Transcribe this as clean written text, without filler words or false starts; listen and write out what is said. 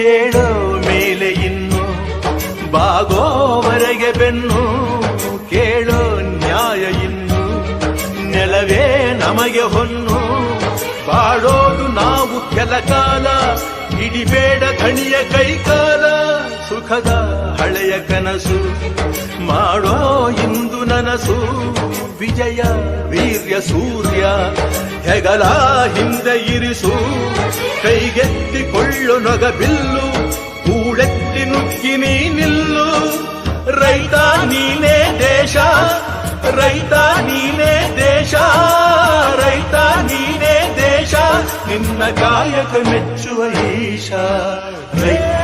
ಏಳೋ ಮೇಲೆ ಇನ್ನು ಬಾಗೋವರೆಗೆ ಬೆನ್ನು ಕೇಳೋ ನ್ಯಾಯ ಇನ್ನು ನೆಲವೇ ನಮಗೆ ಹೊನ್ನು ಬಾಳೋದು ನಾವು ಕೆಲ ಕಾಲ ಹಿಡಿಬೇಡ ಧಣಿಯ ಕೈಕಾಲ ಸುಖದ ಹಳೆಯ ಕನಸು ಮಾಡೋ ಇಂದು ನನಸು ವಿಜಯ ವೀರ್ಯ ಸೂರ್ಯ ಹೆಗಲ ಹಿಂದೆ ಇರಿಸು ಕೈಗೆತ್ತಿಕೊಳ್ಳು ನೊಗಬಿಲ್ಲು ಕೂಳೆತ್ತಿ ನುಗ್ಗಿ ನೀ ನಿಲ್ಲು ರೈತ ನೀನೇ ದೇಶ ರೈತ ನೀನೇ ದೇಶ ರೈತ ನೀನೇ ದೇಶ ನಿನ್ನ ಕಾಯಕ ಮೆಚ್ಚುವ ಈಶ ರೈತ